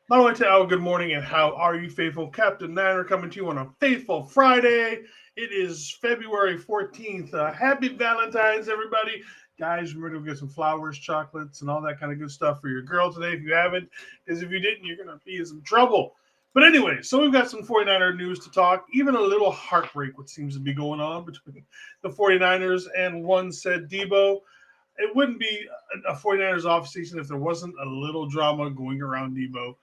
Hello to Al, good morning, and how are you, faithful? Captain Niner coming to you on a faithful Friday. It is February 14th. Happy Valentine's, everybody. Guys, remember to get some flowers, chocolates, and all that kind of good stuff for your girl today if you haven't, because if you didn't, you're going to be in some trouble. But anyway, so we've got some 49er news to talk, even a little heartbreak, what seems to be going on between the 49ers and one said Debo. It wouldn't be a 49ers offseason if there wasn't a little drama going around Debo.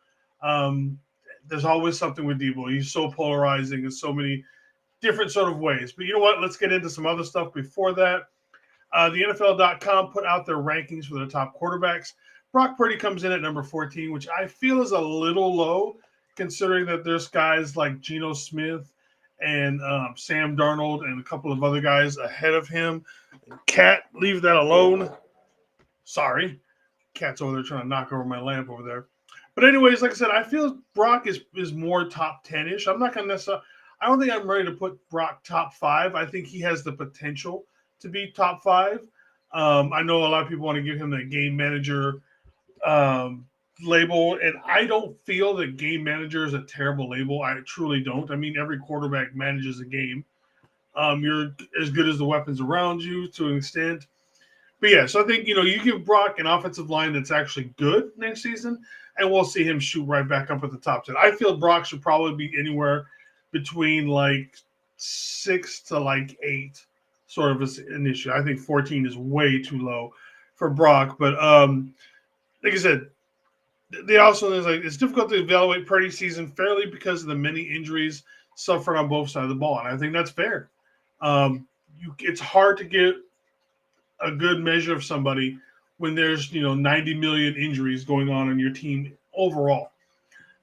Um, there's always something with Debo. He's so polarizing in so many different sort of ways. But you know what? Let's get into some other stuff before that. The NFL.com put out their rankings for their top quarterbacks. Brock Purdy comes in at number 14, which I feel is a little low, considering that there's guys like Geno Smith and Sam Darnold and a couple of other guys ahead of him. Cat, leave that alone. Sorry. Cat's over there trying to knock over my lamp over there. But anyways, like I said, I feel Brock is more top 10-ish. I'm not going to necessarily – I don't think I'm ready to put Brock top 5. I think he has the potential to be top 5. I know a lot of people want to give him the game manager label, and I don't feel that game manager is a terrible label. I truly don't. I mean, every quarterback manages a game. You're as good as the weapons around you to an extent. But yeah, so I think, you give Brock an offensive line that's actually good next season, and we'll see him shoot right back up at the top 10. I feel Brock should probably be anywhere between like 6 to like 8, sort of an issue. I think 14 is way too low for Brock. But like I said, they also there's like it's difficult to evaluate Purdy season fairly because of the many injuries suffered on both sides of the ball, and I think that's fair. It's hard to get a good measure of somebody when there's 90 million injuries going on your team overall.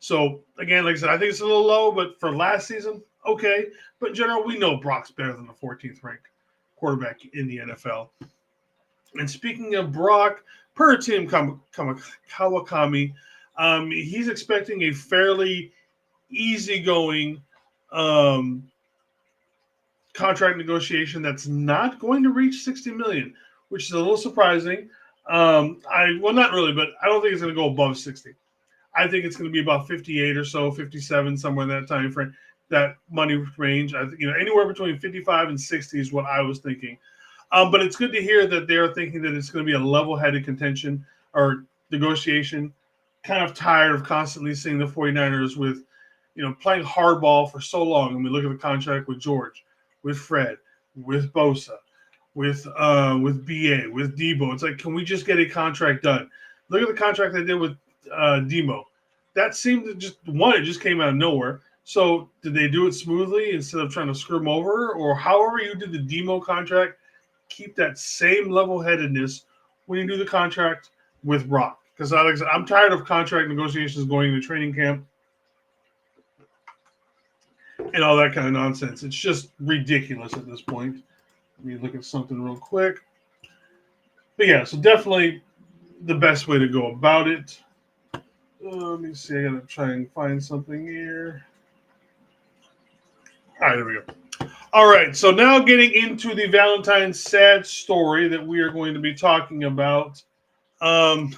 So again, like I said, I think it's a little low, but for last season, okay. But in general, we know Brock's better than the 14th ranked quarterback in the NFL. And speaking of Brock, per Tim Kawakami, he's expecting a fairly easygoing contract negotiation that's not going to reach 60 million, which is a little surprising. Not really, but I don't think it's going to go above 60. I think it's going to be about 58 or so, 57, somewhere in that time frame, that money range. I think anywhere between 55 and 60 is what I was thinking. But it's good to hear that they're thinking that it's going to be a level-headed contention or negotiation. Kind of tired of constantly seeing the 49ers with, playing hardball for so long. And we look at the contract with George, with Fred, with Bosa, with BA, with Debo. It's like, can we just get a contract done? Look at the contract they did with Demo. That seemed to it just came out of nowhere. So did they do it smoothly instead of trying to screw him over? Or however you did the Demo contract, keep that same level-headedness when you do the contract with Brock. Because I'm tired of contract negotiations going into training camp and all that kind of nonsense. It's just ridiculous at this point. Let me look at something real quick. But yeah, so definitely the best way to go about it. Let me see. I gotta try and find something here. All right, there we go. All right, so now getting into the Valentine's sad story that we are going to be talking about. So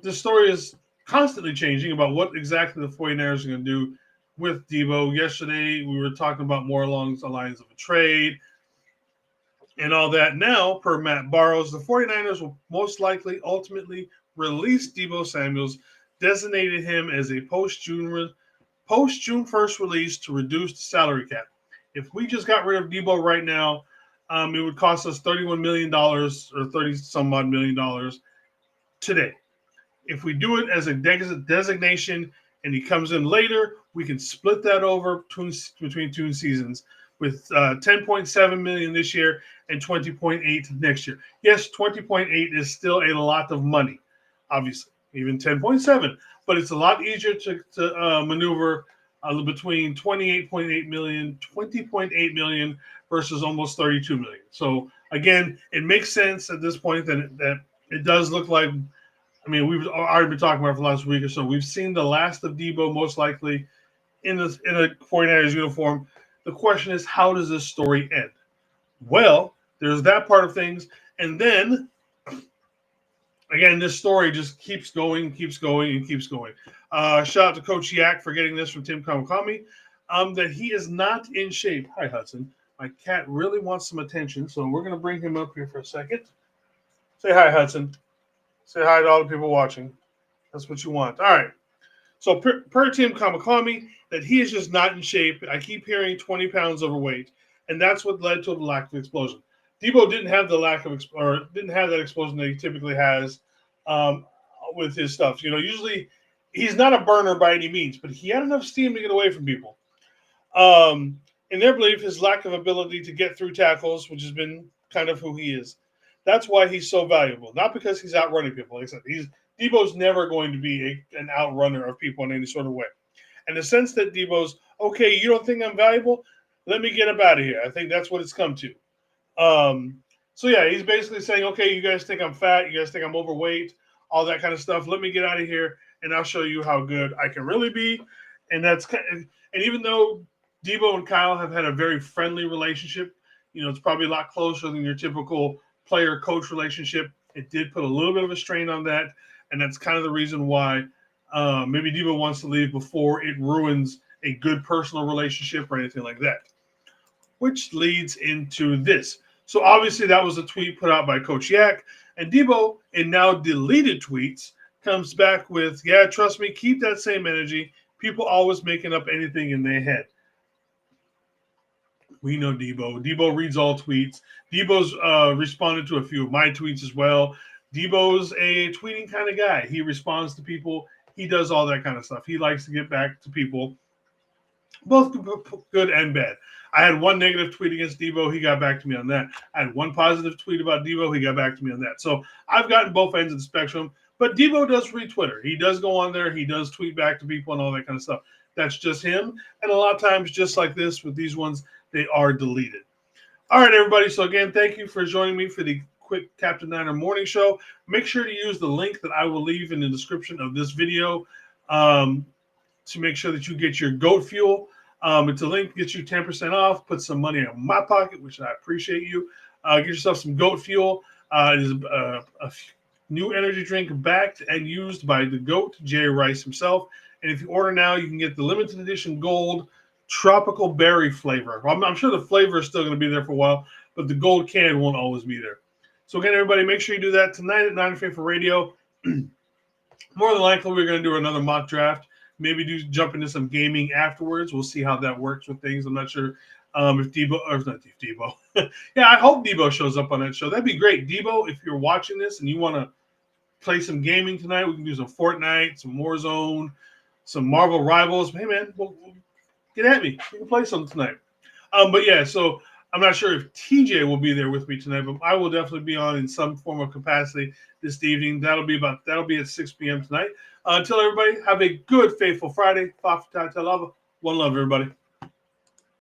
the story is constantly changing about what exactly the 49ers are going to do with Debo. Yesterday, we were talking about more along the lines of a trade and all that. Now, per Matt Barrows, the 49ers will most likely ultimately release Debo Samuels, designated him as a post-June 1st release to reduce the salary cap. If we just got rid of Debo right now, it would cost us $31 million or 30-some-odd $million today. If we do it as a designation and he comes in later, we can split that over between 2 seasons with $10.7 million this year and $20.8 next year. Yes, $20.8 is still a lot of money, obviously, even $10.7, but it's a lot easier to maneuver between $28.8 million, $20.8 million versus almost $32 million. So again, it makes sense at this point that it does look like. I mean, we've already been talking about it for the last week or so. We've seen the last of Debo most likely in a 49ers uniform. The question is, how does this story end? Well, there's that part of things. And then, again, this story just keeps going, and keeps going. Shout out to Coach Yak for getting this from Tim Kamakami, that he is not in shape. Hi, Hudson. My cat really wants some attention, so we're going to bring him up here for a second. Say hi, Hudson. Say hi to all the people watching. That's what you want. All right. So per Tim Kamakami, that he is just not in shape. I keep hearing 20 pounds overweight, and that's what led to the lack of explosion. Debo didn't have didn't have that explosion that he typically has with his stuff. Usually he's not a burner by any means, but he had enough steam to get away from people. In their belief, his lack of ability to get through tackles, which has been kind of who he is, that's why he's so valuable. Not because he's outrunning people. Like I said, Debo's never going to be an outrunner of people in any sort of way. And the sense that Debo's, okay, you don't think I'm valuable? Let me get up out of here. I think that's what it's come to. So yeah, he's basically saying, okay, you guys think I'm fat, you guys think I'm overweight, all that kind of stuff. Let me get out of here, and I'll show you how good I can really be. And and even though Debo and Kyle have had a very friendly relationship, it's probably a lot closer than your typical player-coach relationship. It did put a little bit of a strain on that, and that's kind of the reason why maybe Debo wants to leave before it ruins a good personal relationship or anything like that. Which leads into this. So obviously that was a tweet put out by Coach Yak, and Debo, in now deleted tweets, comes back with, yeah, trust me, keep that same energy. People always making up anything in their head. We know Debo. Debo reads all tweets. Debo's responded to a few of my tweets as well. Debo's a tweeting kind of guy. He responds to people. He does all that kind of stuff. He likes to get back to people, both good and bad. I had one negative tweet against Debo. He got back to me on that. I had one positive tweet about Debo. He got back to me on that. So I've gotten both ends of the spectrum. But Debo does read Twitter. He does go on there. He does tweet back to people and all that kind of stuff. That's just him. And a lot of times, just like this, with these ones, they are deleted. All right, everybody. So again, thank you for joining me for the quick Captain Niner morning show. Make sure to use the link that I will leave in the description of this video to make sure that you get your goat fuel. It's a link that gets you 10% off. Put some money in my pocket, which I appreciate you. Get yourself some goat fuel. It is a new energy drink backed and used by the GOAT, Jerry Rice himself. And if you order now, you can get the limited edition gold tropical berry flavor. I'm sure the flavor is still going to be there for a while, but the gold can won't always be there. So again, everybody, make sure you do that tonight at Ninerfaithfu Radio. More than likely, we're going to do another mock draft. Maybe jump into some gaming afterwards. We'll see how that works with things. I'm not sure if Debo, or not Debo. Yeah, I hope Debo shows up on that show. That'd be great. Debo, if you're watching this and you want to play some gaming tonight, we can do some Fortnite, some Warzone, some Marvel Rivals. Hey, man, get at me. We can play some tonight. But yeah, so I'm not sure if TJ will be there with me tonight, but I will definitely be on in some form of capacity this evening. That'll be at 6 p.m. tonight. Until everybody, have a good, faithful Friday. One love, everybody.